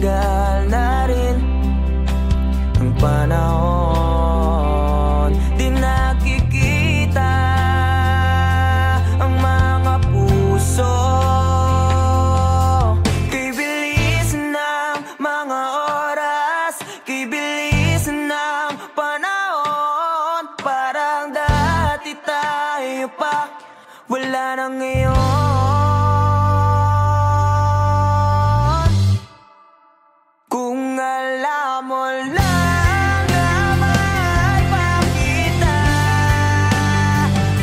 tumagal na rin ang panahon. Di nakikita ang mga puso. Kay bilis ng mga oras, kay bilis ng panahon. Parang dati tayo pa, wala na ngayon. Kung alam mo lang na mahal pa kita,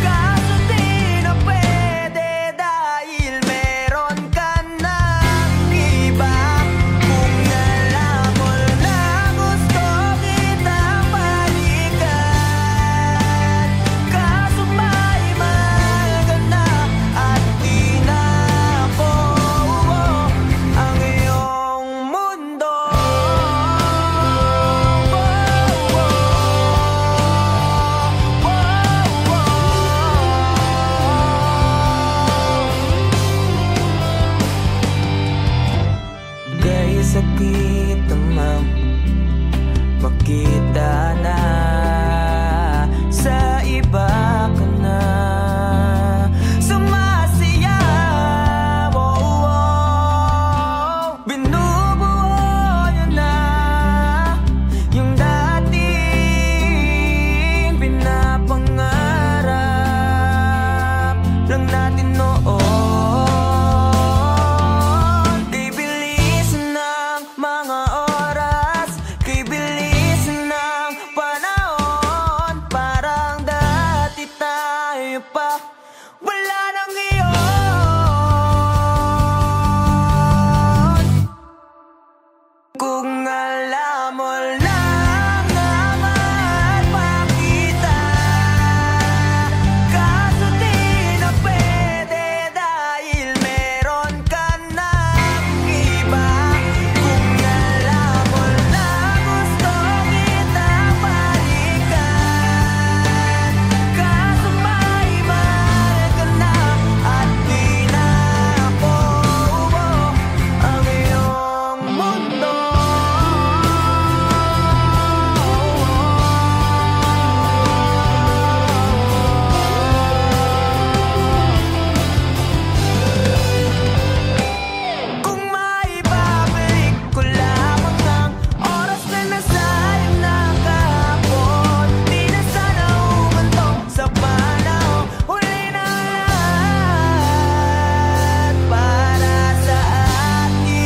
kaso di na pwede dahil meron ka ng iba. Kung alam mo lang gusto kitang balikan, kaso may mahal ka na at di na ako ang iyong mundo. Dahil sakit namang makita na sa iba ka na sumasayaw. Binubuo niyo na yung dating pinapangarap lang natin noon. Kay bilis ng mga oras, kay bilis ng panahon. Parang dati tayo pa, wala na ngayon. Kung alam mo lang na mahal pa kita, kaso di na pwede dahil meron ka ng iba. Kung alam mo lang gusto kitang balikan, kaso may mahal ka na at di na ako ang iyong mundo. Kung maibabalik ko lamang ang oras na nasayang na kahapon, di na sana umantong sa panahon. Huli na lahat para sa atin.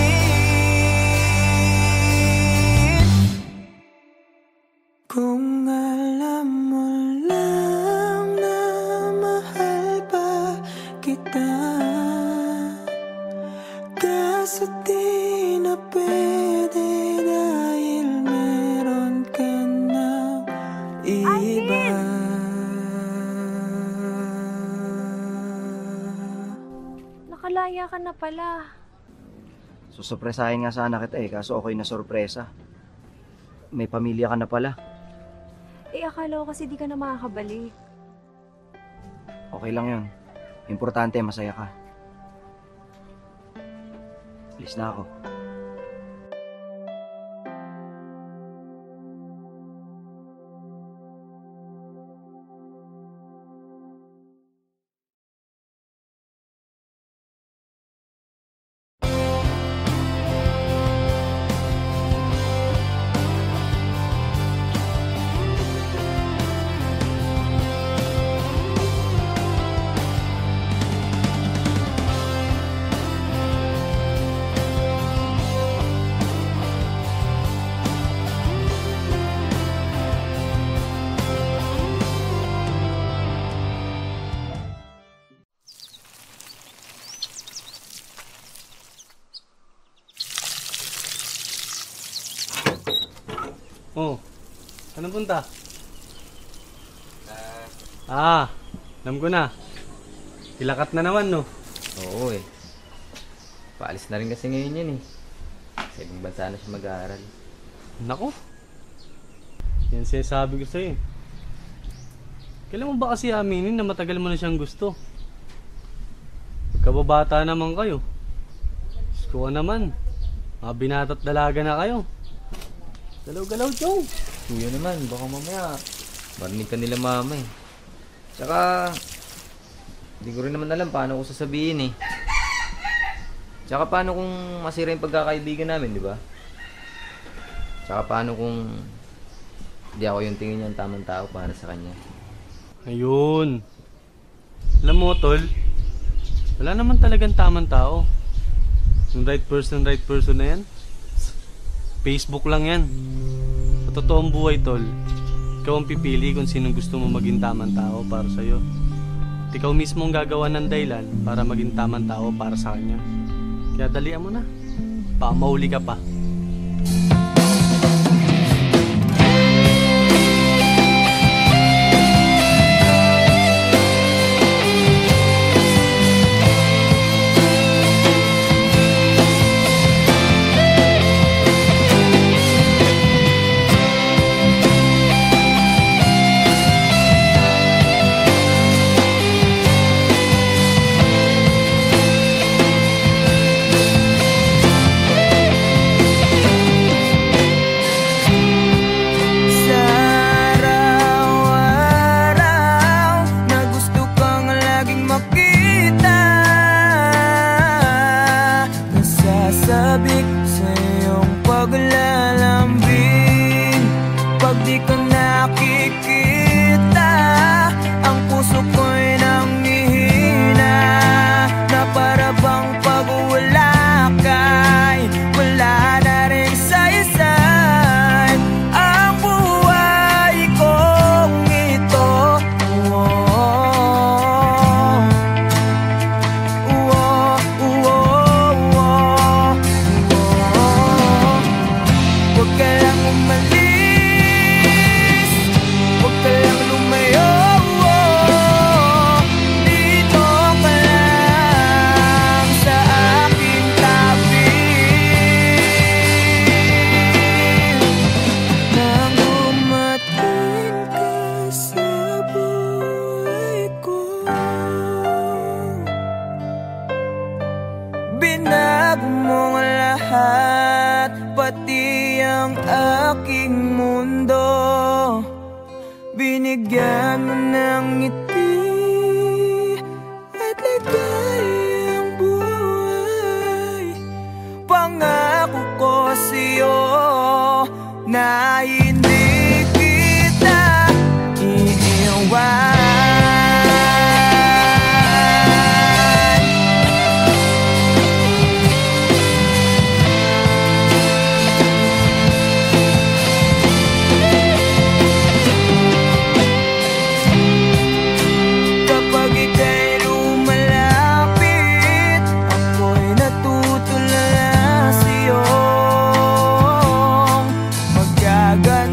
Kung alam mo lang na mahal pa kita, kaso di na pwede dahil meron ka ng iba. Nakalaya ka na pala. Susurpresahin nga sana kita kaso ako'y nasurpresa. May pamilya ka na pala. Akala ko kasi di ka na makakabalik. Okay lang yun. Importante, masaya ka. Alis na ako. Oh, anong punta? Alam ko na. Ilakat na naman, no? Oo eh. Paalis na rin kasi ngayon yan eh. Sa ibang bansa na siya mag-aaral. Nako. Yan sinasabi ko sa'yo. Kailan mo ba kasi aminin na matagal mo na siyang gusto? Pagkababata naman kayo. Diyos ko naman. Mga binata't dalaga na kayo. Galaw-galaw, Chong. Kuya naman, baka mamaya marinig ka nila mama eh. Tsaka, hindi ko rin naman alam paano ko sasabihin eh. Tsaka paano kung masira yung pagkakaibigan namin, di ba? Tsaka paano kung di ako yung tingin niya ang tamang tao para sa kanya. Ayun. Alam mo, tol, wala naman talagang tamang tao. Yung right person na yan, Facebook lang yan. Sa totoong buhay, tol, ikaw ang pipili kung sinong gusto mo maging tamang tao para sa'yo. At ikaw mismo ang gagawa ng dahilan para maging tamang tao para sa kanya. Kaya dalian mo na. Baka mahuli ka pa. Sa araw-araw na gusto kang laging makita, nasasabik sa iyong paglalambing. Pag di ka nakikita, ang puso ko'y nanghihina, na para bang pag wala ka'y wala na rin saysay ang buhay kong ito. Huwag ka lang umalis, huwag ka lang lumayo. Dito ka lang sa aking tabi. Nang dumating ka sa buhay ko, binago mo ang lahat, pati ang aking mundo. Binigyan mo ng ngiti at ligayang buhay. Pangako ko sa'yo na hindi kita iiwan. Kapag ika'y lumalapit, ako'y natutulala sa'yo. Magkaganap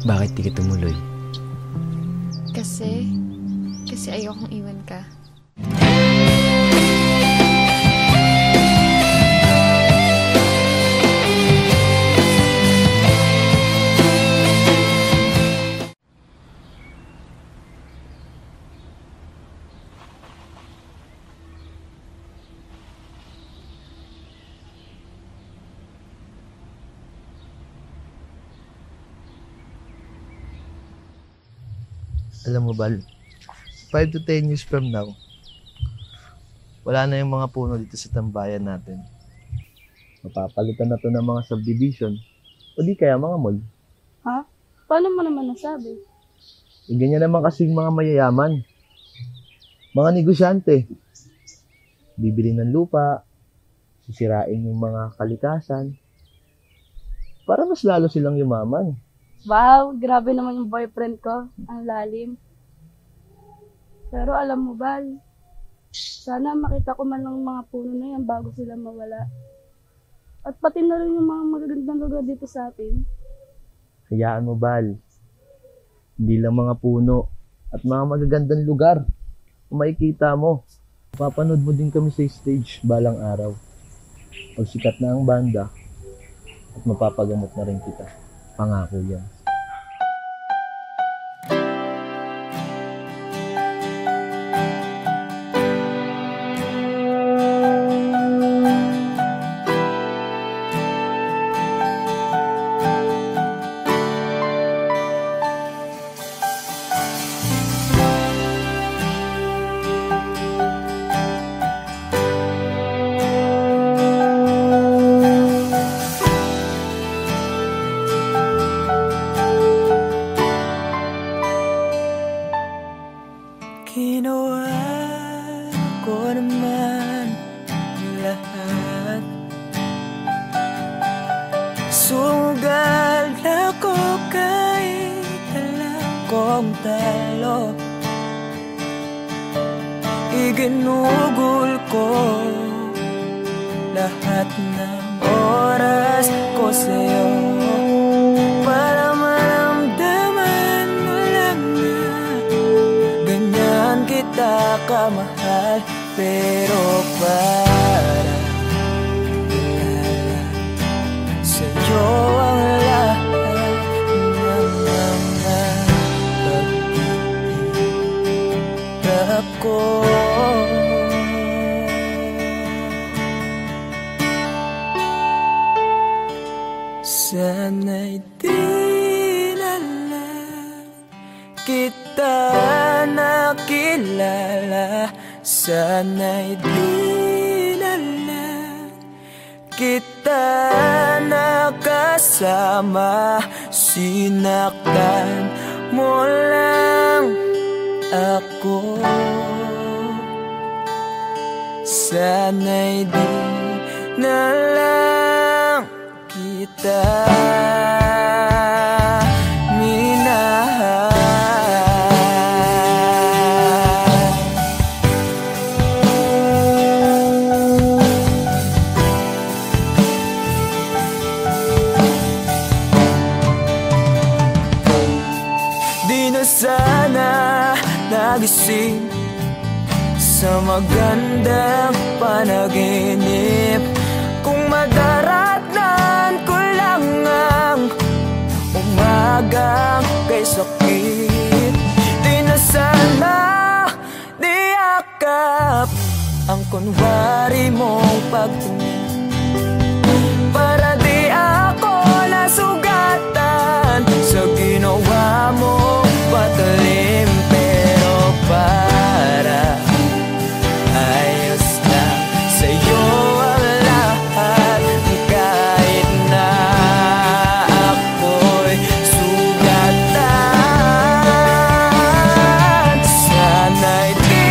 Bakit di ka tumuloy? Kasi ayokong iwan ka. Alam mo, Bal, 5 to 10 years from now, wala na yung mga puno dito sa tambayan natin. Mapapalitan na to ng mga subdivision o di kaya mga mall. Ha? Paano mo naman nasabi? Ganyan naman kasing mga mayayaman. Mga negosyante. Bibili ng lupa, sisirain yung mga kalikasan, para mas lalo silang yumaman. Wow, grabe naman yung boyfriend ko. Ang lalim. Pero alam mo, Bal, sana makita ko man lang mga puno na yan bago sila mawala. At pati na rin yung mga magagandang lugar dito sa atin. Hayaan mo, Bal. Hindi lang mga puno at mga magagandang lugar. Kung makikita mo, papanood mo din kami sa stage balang araw. Pag sikat na ang banda, at mapapagamot na rin kita. Pangako yan. Ginawa ko naman lahat. Sugal ako kahit alam kong talo. Iginugol ko lahat ng oras ko sa'yo para maramdaman mo lang na ganyan kita kamahal. Pero para ilala sa'yo ang lahat ng mga pag-iirap ko. Sana'y di na lang kita nakilala. Sana'y di na lang kita nakasama. Sinaktan mo lang ako. Sana'y di na lang kita minahal. Di na sana nagising sa magandang panaginip kung madaratnan ko lang ang umagang kay sakit. Di na sana niyakap ang kunwari mong pagtingin para di ako nasugatan sa ginawa mong patalim. Pero para ayos lang sa'yo ang lahat kahit na ako'y sugatan. Sana'y di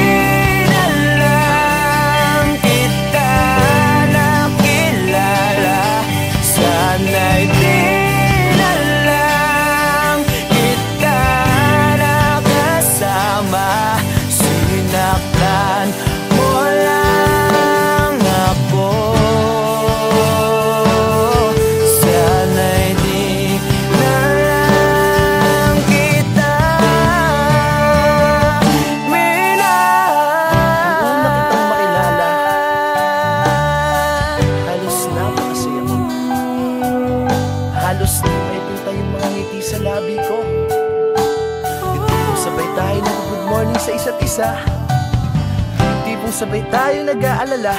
na lang kita nakilala. sa labi ko. Tipong sabay tayo nag-good morning sa isa't isa. Tipong sabay tayo nag-aalala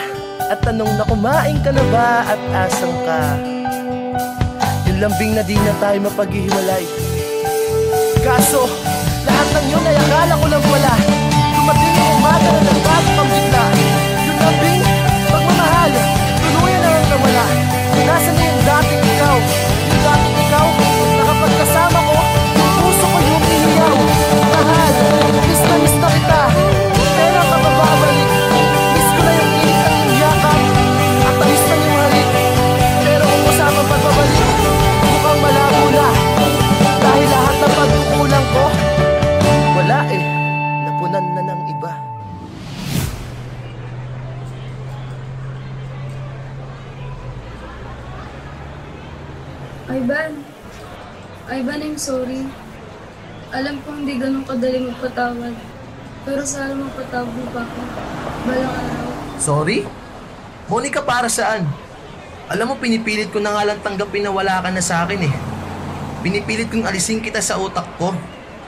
at tanong na kumain ka na ba at asan ka. Yung lambing na di na tayo mapaghihiwalay. Kaso, lahat ng yun ay akala ko lang pala. Dumating ang umaga na nagbago kang bigla. Yung lambing, pagmamahal, tuluyan na ang nawala. Nasaan na yung dating ikaw? Yung dating ikaw, na kapag kasama ko, yung puso ko yung ihiyaw. Mahal, miss na kita. Pero kapababalik, miss ko na yung init ng iyong yakap. At tamis na yung halik. Pero kung kasama pagbabalik, mukhang malabo na. Dahil lahat ng pagkukulang ko, wala napunan na ng iba. Ivan, I'm sorry. Alam ko hindi ganun kadali magpatawad. Pero sana mapatawad mo pa ako. Balang araw. Sorry? Monica, para saan? Alam mo, pinipilit ko na nga lang tanggapin na wala ka na sa akin eh. Pinipilit kong alisin kita sa utak ko.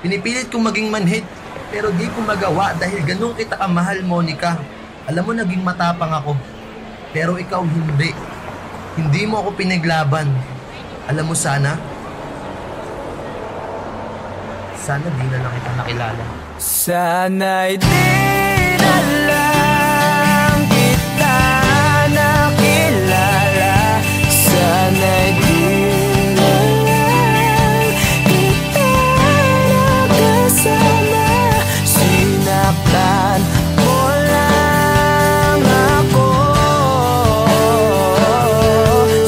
Pinipilit kong maging manhid. Pero di ko magawa dahil ganun kita kamahal, Monica. Alam mo, naging matapang ako. Pero ikaw hindi. Hindi mo ako pinaglaban. Alam mo, sana di na lang kita nakilala. Sana'y di na lang kita nakilala. Sana'y di na lang kita nakasama. Sinaktan mo lang ako.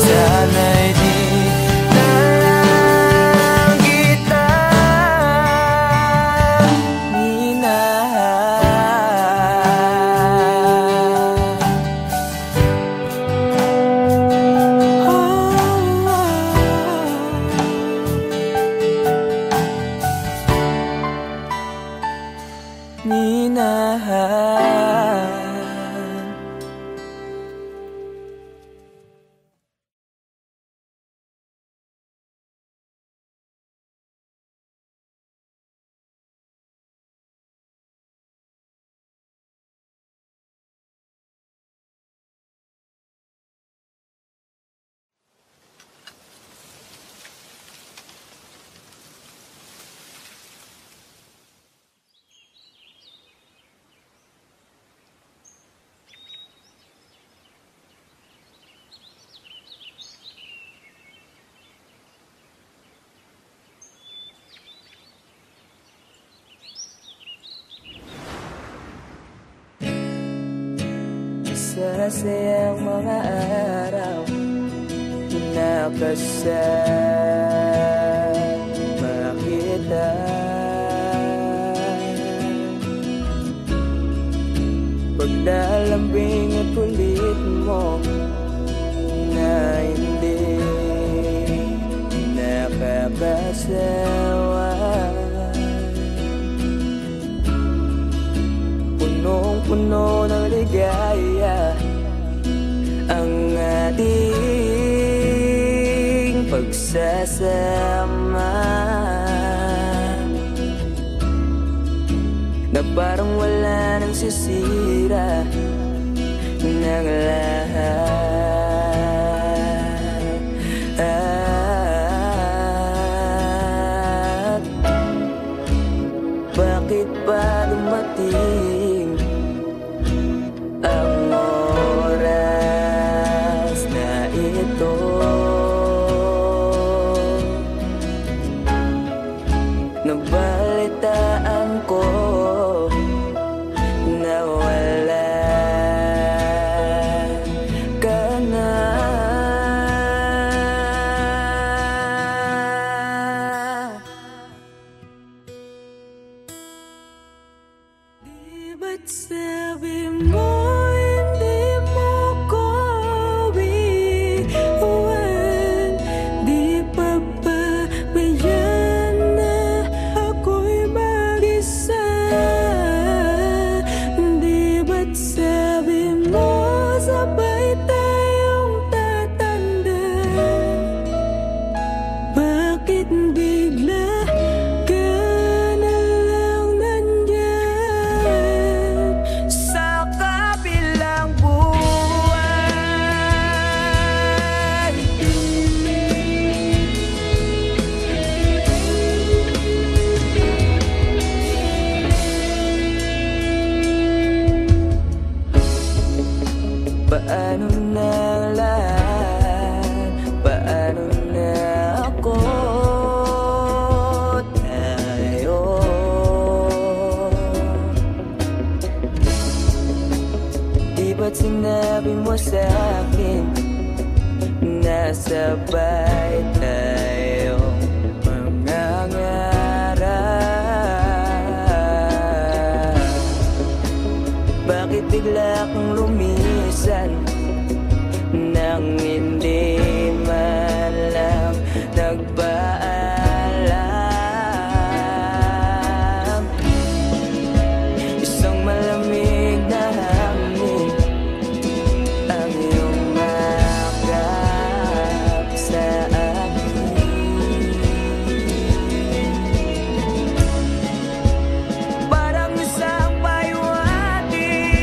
Sana'y di na lang kita Masayang mga araw nakasama kita. Paglalambing at kulit mo na hindi nakakasawa. Punong-puno ng ligaya ang ating pagsasama, na parang wala nang sisira ng lahat. Bakit ba dumating ang oras na ito? Nabalitaan ko na wala ka na. Di ba't sabi mo hindi mo ko iwan? Di pa ba bayan na ako'y mahal? ba't sinabi mo sa'kin na sabay tayong mangangarap? Bakit bigla kang lumisan nang hindi man lang nagpaalam? Isang malamig na hangin ang iyong makap sa akin. Parang isang paywating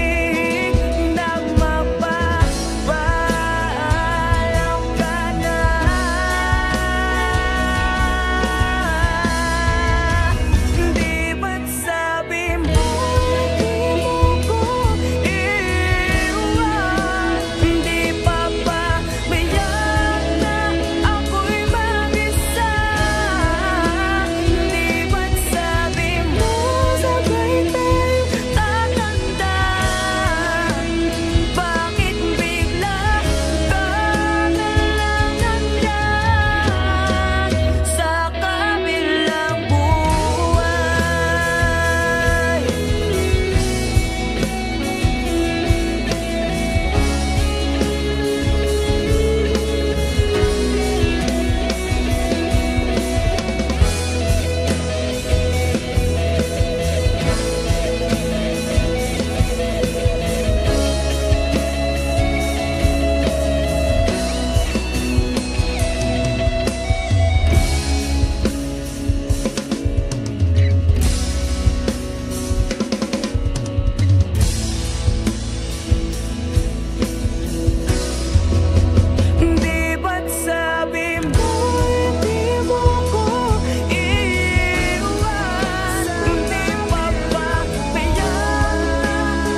nang mapapaalam ka na. Di ba't sabi mo di mo ko iiwan? Di pa ba biyak na ako'y mag-isa? Di ba't sabi mo sabay tayong tatanda? Bakit bigla ka na lang nandyan sa kabilang buhay? Di ba't sabi mo di mo ko iiwan? Di pa ba biyak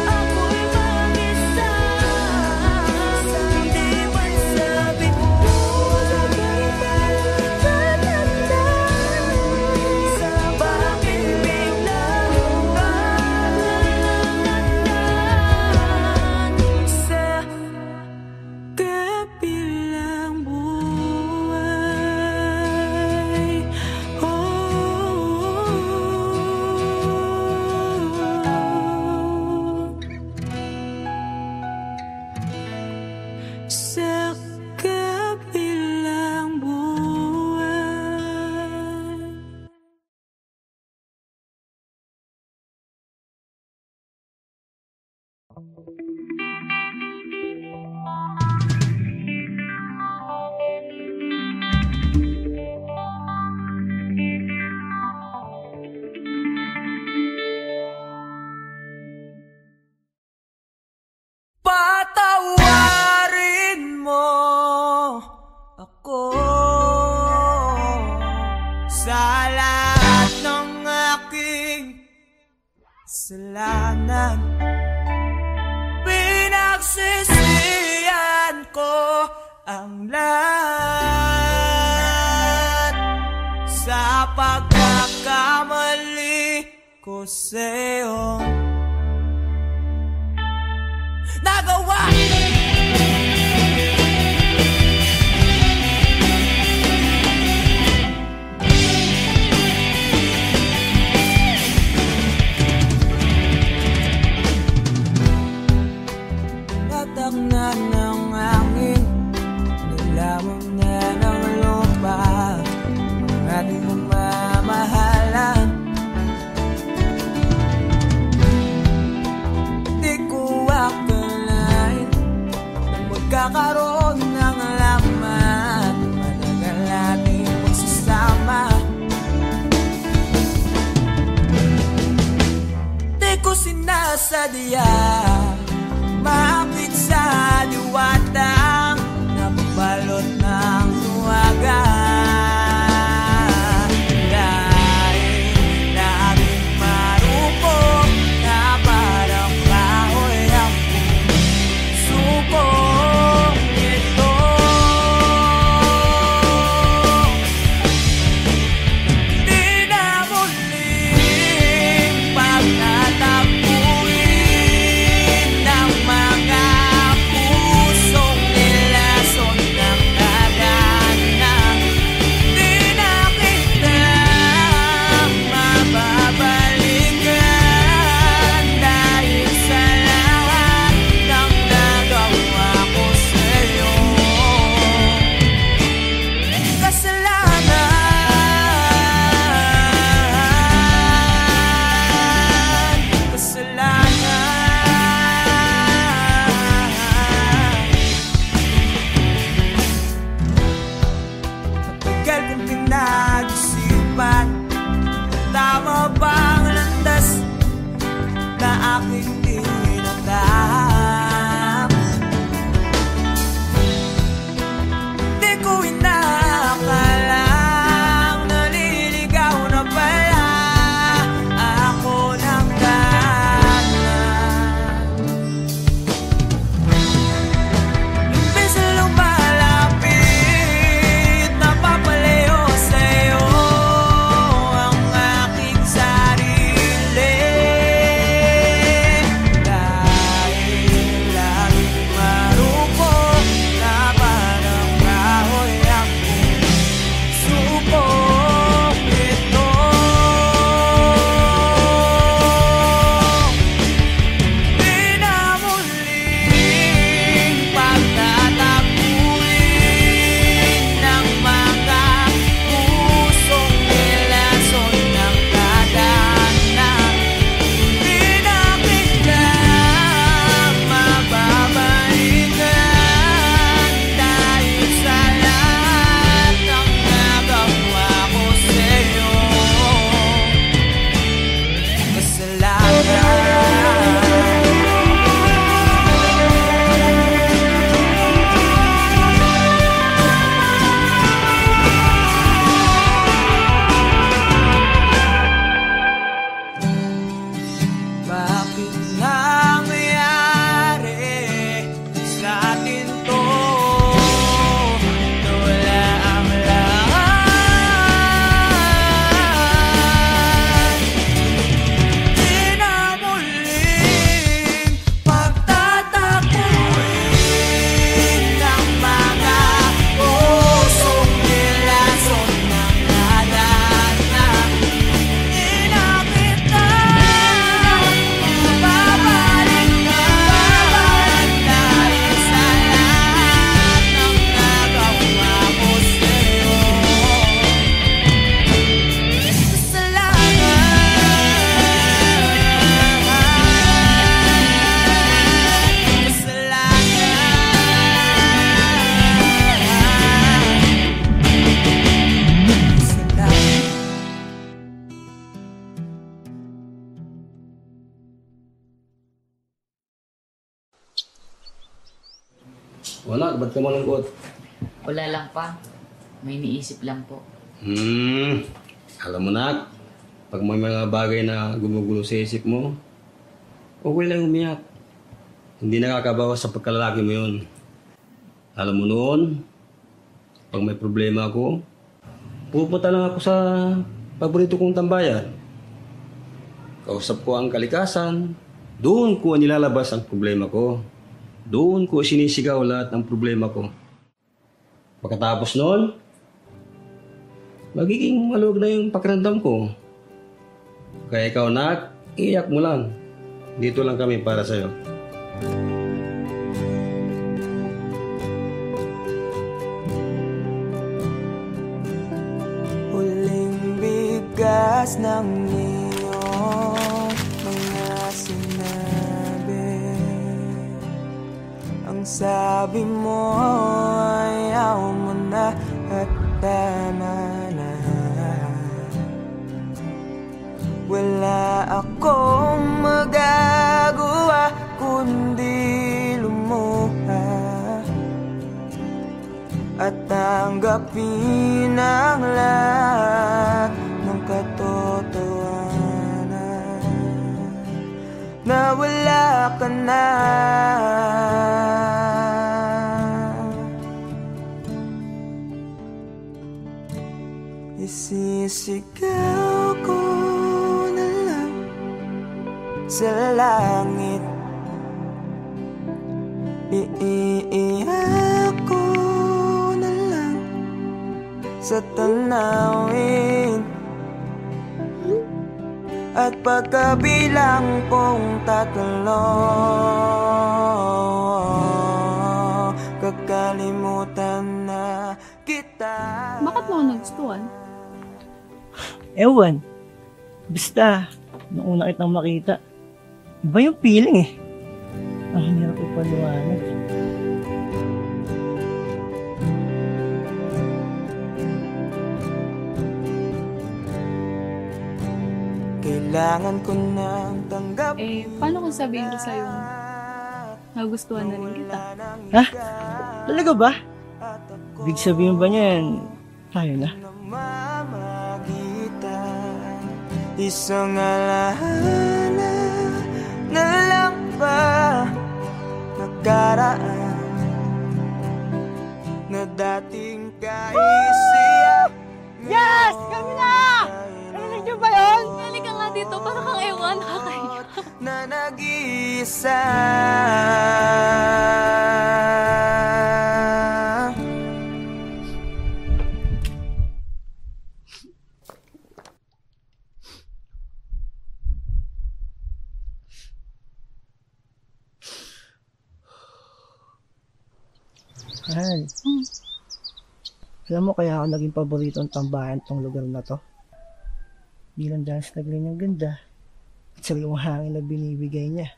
ako'y mag-isa? Di ba't sabi mo sabay tayong tatanda? Bakit bigla ka na lang nandyan sa kabilang buhay? Sa kabilang buhay. Patawarin mo ako sa lahat ng aking kasalanan. Pinagsisihan ko ang lahat sa pagkakamali ko sa'yo nagawa. Tatak na ng hangin, nilamon na ng lupa ang ating mamahalan. Di ko akalain na magkakaroon ng laman, matagal nating magsasama. Di ko sinasadya maapit sa diwatang nabalot ng tuwaga. Dahil naging marupok na parang kahoy ang puso ito. Di na muling pagtatapuin Wala, ba't ka malungkot? Wala lang pa. May iniisip lang po. Alam mo na, pag may mga bagay na gumugulo sa isip mo, okay lang umiyak. Hindi nakakabawas sa pagkalalaki mo yun. Alam mo noon, pag may problema ako, pupunta lang ako sa paborito kong tambayan. Kausap ko ang kalikasan, doon ko nilalabas ang problema ko. Doon ko sinisigaw lahat ng problema ko. Pagkatapos noon, magiging maluwag na yung pakiramdam ko. Kaya ikaw, nak, iyak mo lang. Dito lang kami para sa'yo. Huling bigas ng iyong mga sinabi. Ang sabi mo ayaw mo na at tama na. Wala akong magagawa kundi lumuha at tanggapin ang lahat ng katotohanan na wala ka na. Isisigaw ko na lang sa langit, iiyak ko na lang sa tanawin, at pagkabilang kong 3, kakalimutan na kita. Bakit mo ako nagustuhan? Ewan. Basta, nung una kitang makita, iba yung feeling eh. Ang hirap ipaliwanag. Kailangan ko nang tanggapin. Paano kung sabihin ko sa'yo nagustuhan na rin kita? Ha? Talaga ba? Big sabihin ba niyan, tayo na? Isang alaala na lang ba nakaraan na dating kaisiyak. Yes! Kami na! Narinig niyo ba yun? Halika nga dito, para kang ewan, nakakaiyak. Na nag-iisa. Mahal. Alam mo kaya ako naging paboritong tambayan tong lugar na to? Bilang dahil sa tagline ng ganda at sariwang hangin na binibigay niya.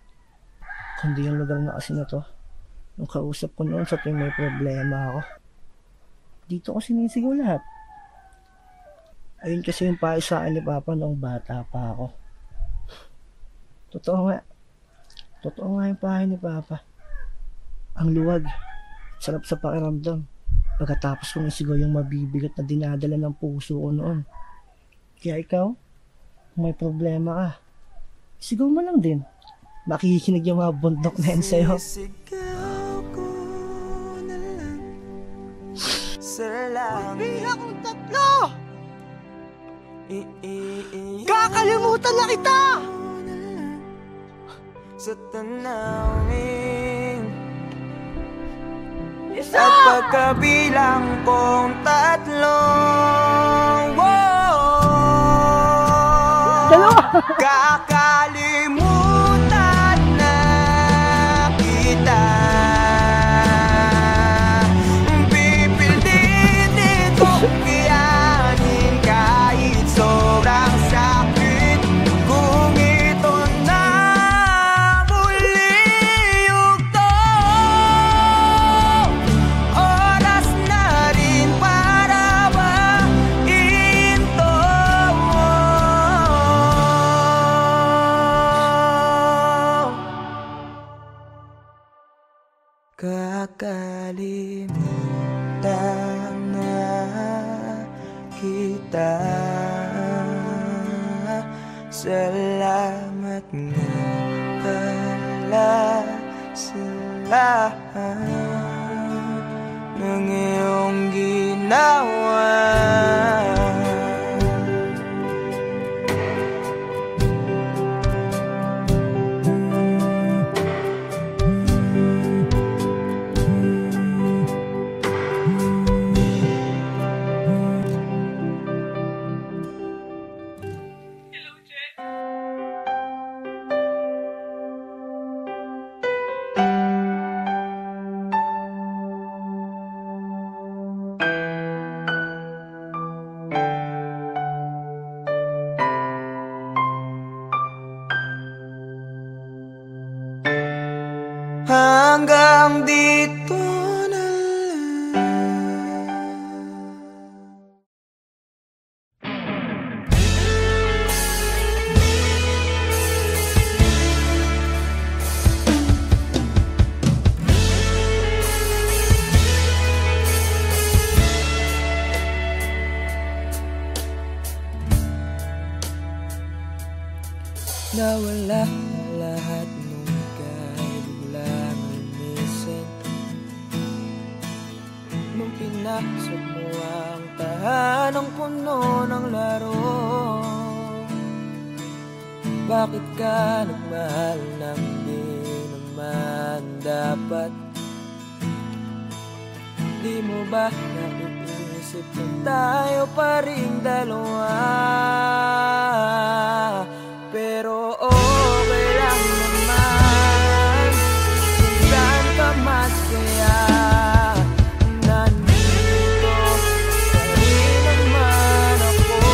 Kundi yung lugar na kasi na to, nung kausap ko noon sa tuwing may problema ako, dito ko sinisigaw lahat. Ayun kasi yung payo sa akin ni Papa noong bata pa ako. Totoo nga yung payo ni Papa. Ang luwag, sarap sa pakiramdam. Pagkatapos kong isigaw yung mabibigat na dinadala ng puso ko noon. Kaya ikaw, kung may problema ka, isigaw mo lang din. Makikinig yung mga bundok na yan sa'yo. Sisigaw ko na lang sa langit. Bilang kong 3! Kakalimutan na kita! Sa tanawin, isa! at pagkabilang kong 3, kakalimutan na kita. Pipilitin kong kiyanin kahit sobrang sakit. Kung ito na muli yugto, oras na rin para mahinto. nakalimutan na kita. Salamat nga pala sa lahat ng iyong ginawa. Hanggang dito na nawala lahat nung ika'y biglang lumisin. Nung pinasok mo ang tahanang puno ng laro, bakit ka nagmahal nang di naman dapat? Di mo ba naiisip na tayo pa rin dalawa? Pero okay lang naman kung saan ka masaya. Nandito pa rin naman ako,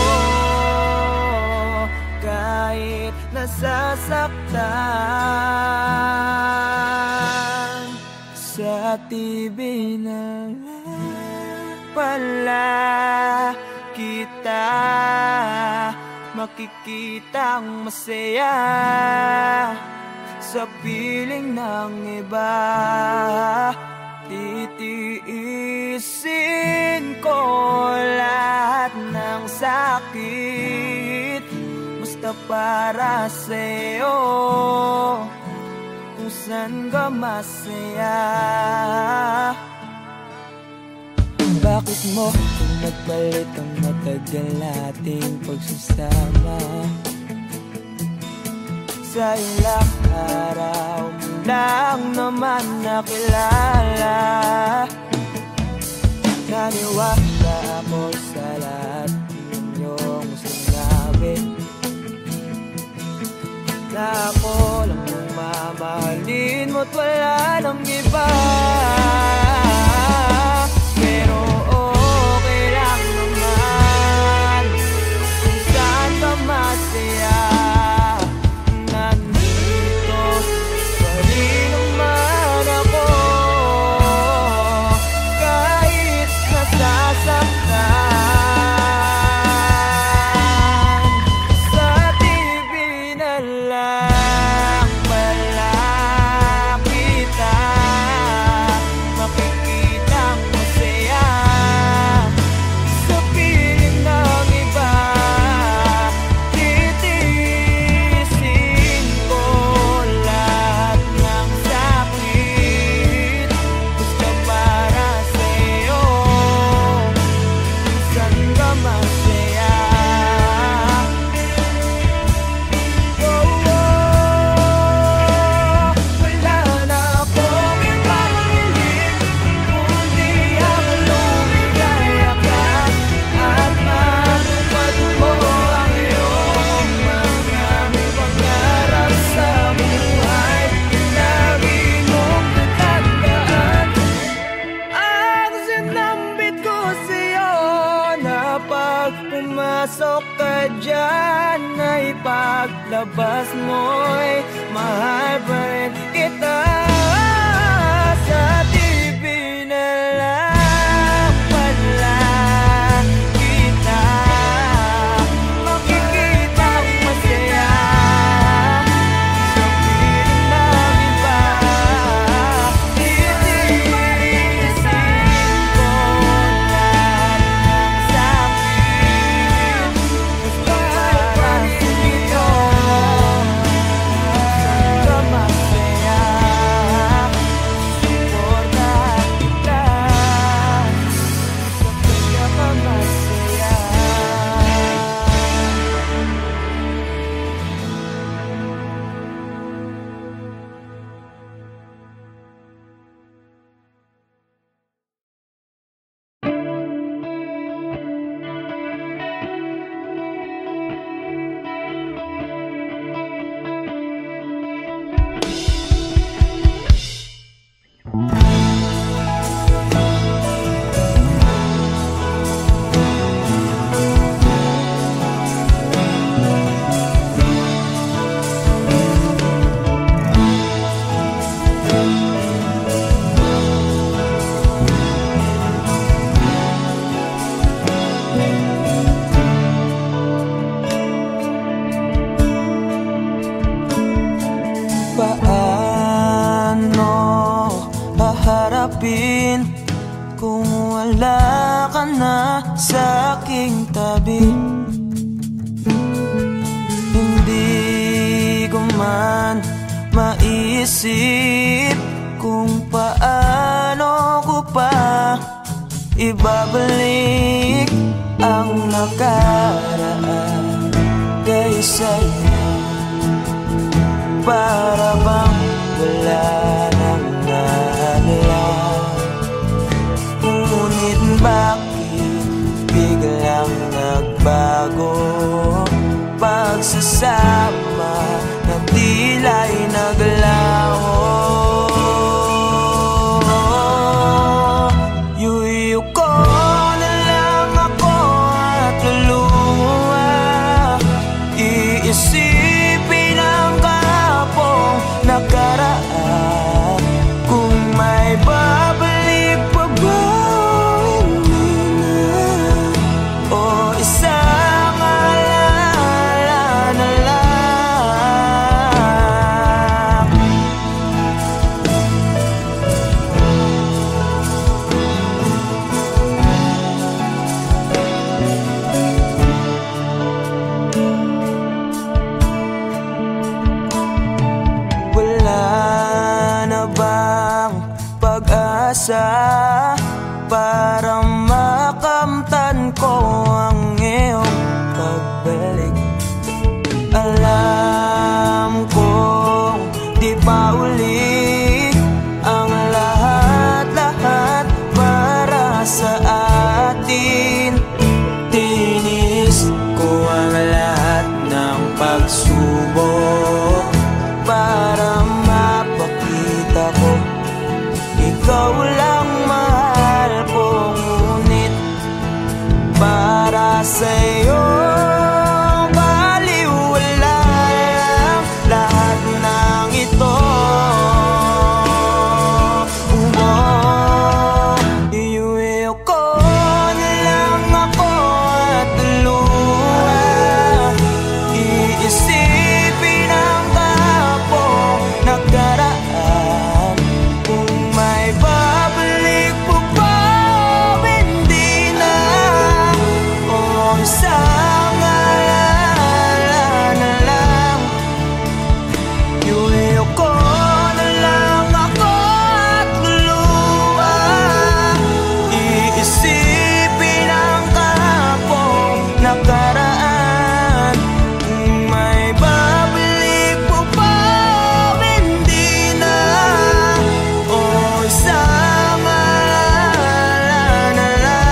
kahit nasasaktan. Sa TV na lang pala kita makikitang masaya sa piling ng iba. Titiisin ko lahat ng sakit, basta para sa'yo, kung saan ka masaya. Bakit mo kung nagpalit ang matagal nating pagsasama? Sa ilang araw mo lang naman nakilala. Naniwala ako sa lahat ng iyong sinabi, na ako lang ang mamahalin mo't wala nang iba. Pero okay lang naman kung saan ka masaya. Nandito pa rin naman ako, kahit nasasaktan. Sa TV na lang pala kita makikitang masaya sa piling ng iba. Titiisin ko lahat ng sakit, basta para sa'yo, kung saan ka masaya. Wala na akong ibang hiling kundi ang lumigaya ka at matupad mo ang iyong mga pangarap sa buhay. Lagi mong tatandaan ang sinambit ko sa'yo, na pag pumasok ka dyan ay paglabas mo'y mahal pa rin kita. Sa TV na lang pala kita makikitang masaya sa piling ng iba. Titiisin na sa aking tabi. Hindi ko man maisip kung paano ko pa ibabalik ang nakaraan kay sa'yo. Para bang wala nang nahalang, ngunit bakit biglang nagbago? Pagsasama na tila'y naglaho. Yuyu ko na lang ako at luluha, iisipin ang kahapong nakaraan. Kung may babalik pa ba, hindi na, o isang alala na lang. Wala na bang pag-asa para makamtan ko ang iyong pagbalik? Alam kong di pa uli ang lahat-lahat para sa atin. Tinis ko ang lahat ng pagsubok para mapakita ko ikaw lang mahal ko. Ngunit para sa'yo baliwala lang lahat ng ito. Iuwi ko na lang ako at luha, iisipin ang kahapong nakaraan. Kung may babalik po ba, hindi na, o isang alala na lang. Iuwi ko na lang ako at luluha, iisipin ang kahapong nakaraan. Kung may babalik po ba, hindi na, o isang alala na lang.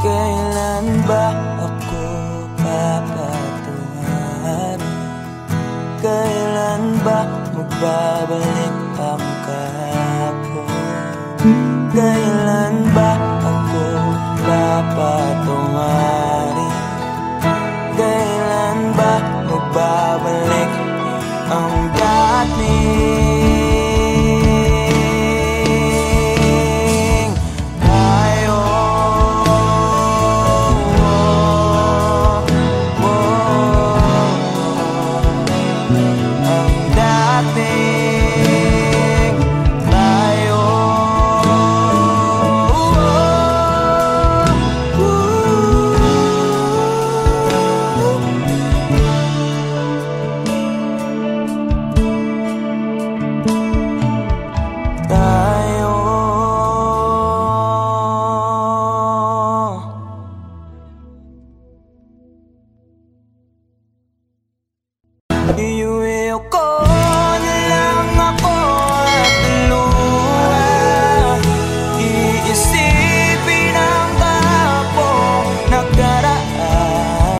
Kailan ba ako papatunarin? Kailan ba magbabalik ang kahapon? Kailan ba ako papatungarin? Kailan ba magbabalik ang dating tayo? Ang dating